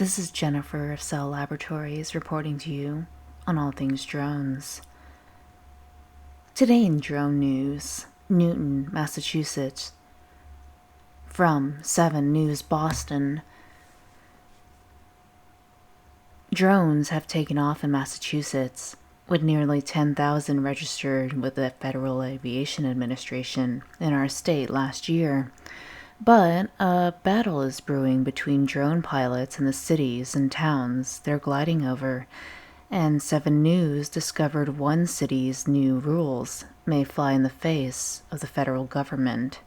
This is Jennifer of Cell Laboratories reporting to you on all things drones. Today in drone news, Newton, Massachusetts. From 7 News Boston. Drones have taken off in Massachusetts, with nearly 10,000 registered with the Federal Aviation Administration in our state last year. But a battle is brewing between drone pilots and the cities and towns they're gliding over, and 7 News discovered one city's new rules may fly in the face of the federal government.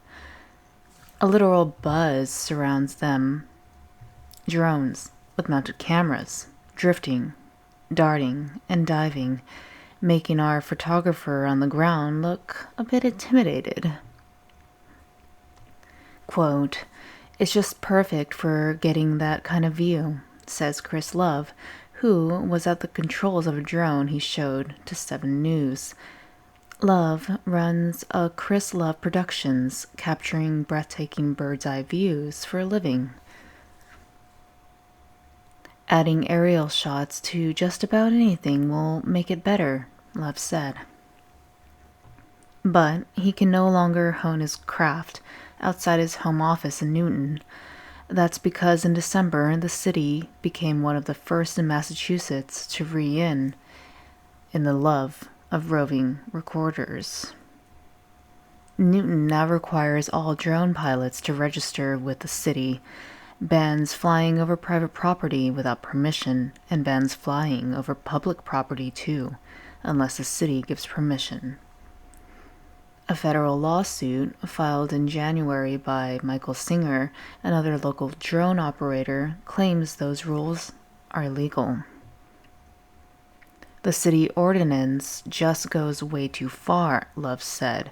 A literal buzz surrounds them. Drones with mounted cameras, drifting, darting, and diving, making our photographer on the ground look a bit intimidated. Quote, "It's just perfect for getting that kind of view," says Chris Love, who was at the controls of a drone he showed to 7 News. Love runs a Chris Love Productions, capturing breathtaking bird's-eye views for a living. "Adding aerial shots to just about anything will make it better," Love said. But he can no longer hone his craft outside his home office in Newton. That's because in December, the city became one of the first in Massachusetts to re-in the love of roving recorders. Newton now requires all drone pilots to register with the city, bans flying over private property without permission, and bans flying over public property too, unless the city gives permission. A federal lawsuit filed in January by Michael Singer, another local drone operator, claims those rules are illegal. "The city ordinance just goes way too far," Love said.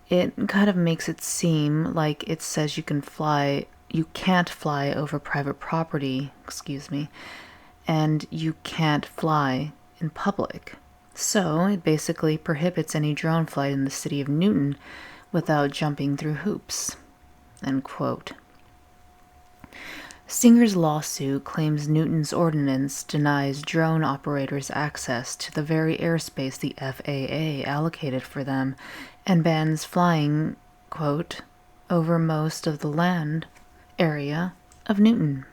"It kind of makes it seem like it says you can't fly over private property, and you can't fly in public. So it basically prohibits any drone flight in the city of Newton without jumping through hoops." End quote. Singer's lawsuit claims Newton's ordinance denies drone operators access to the very airspace the FAA allocated for them and bans flying, quote, "over most of the land area of Newton."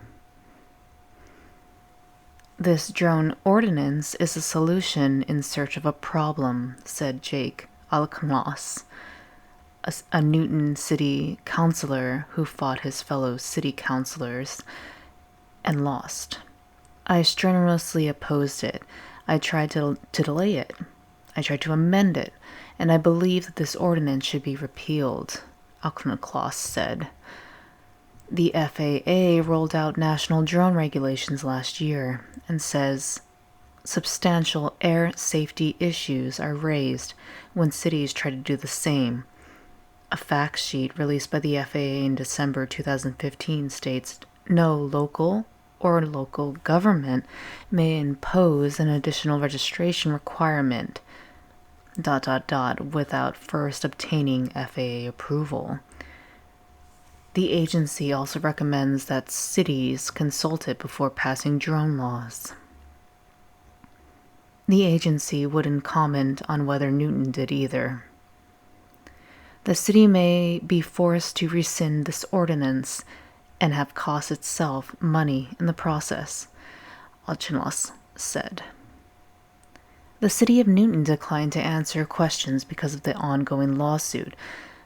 "This drone ordinance is a solution in search of a problem," said Jake Alkmaas, a Newton city councilor who fought his fellow city councilors and lost. "I strenuously opposed it. I tried to delay it. I tried to amend it, and I believe that this ordinance should be repealed," Alkmaas said. The FAA rolled out national drone regulations last year and says substantial air safety issues are raised when cities try to do the same. A fact sheet released by the FAA in December 2015 states no local government may impose an additional registration requirement ... without first obtaining FAA approval. The agency also recommends that cities consult it before passing drone laws. The agency wouldn't comment on whether Newton did either. "The city may be forced to rescind this ordinance and have cost itself money in the process," Alkmaas said. The city of Newton declined to answer questions because of the ongoing lawsuit,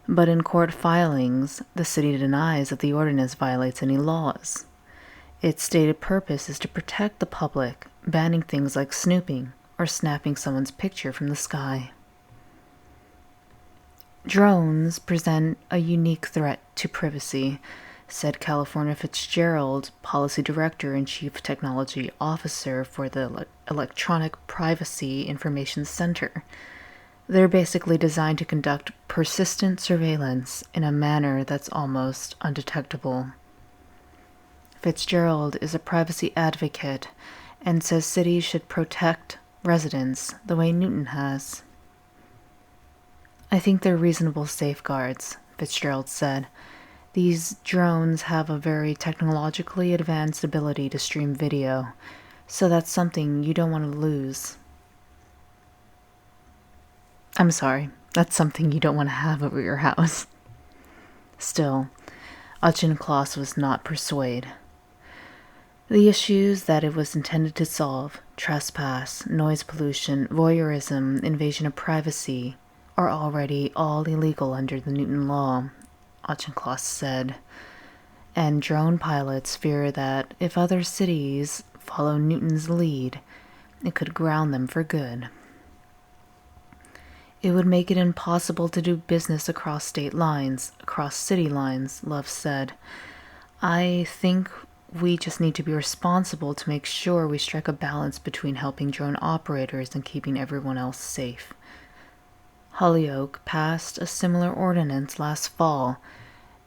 but in court filings, the city denies that the ordinance violates any laws. Its stated purpose is to protect the public, banning things like snooping or snapping someone's picture from the sky. "Drones present a unique threat to privacy," said California Fitzgerald, Policy Director and Chief Technology Officer for the Electronic Privacy Information Center. "They're basically designed to conduct persistent surveillance in a manner that's almost undetectable." Fitzgerald is a privacy advocate and says cities should protect residents the way Newton has. "I think they're reasonable safeguards," Fitzgerald said. These drones have a very technologically advanced ability to stream video, so that's something you don't want to lose. I'm sorry, that's something you don't want to have over your house. Still, Auchincloss was not persuaded. The issues that it was intended to solve, trespass, noise pollution, voyeurism, invasion of privacy, are already all illegal under the Newton Law, Auchincloss said, and drone pilots fear that if other cities follow Newton's lead, it could ground them for good. It would make it impossible to do business across state lines, across city lines, Love said. I think we just need to be responsible to make sure we strike a balance between helping drone operators and keeping everyone else safe. Hollyoak passed a similar ordinance last fall,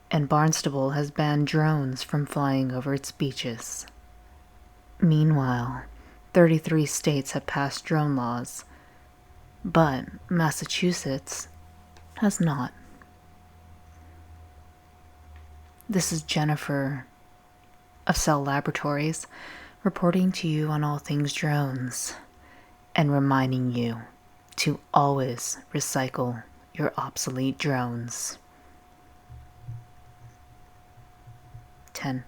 and Barnstable has banned drones from flying over its beaches. Meanwhile, 33 states have passed drone laws, but Massachusetts has not. This is Jennifer of Cell Laboratories, reporting to you on all things drones, and reminding you to always recycle your obsolete drones. 10.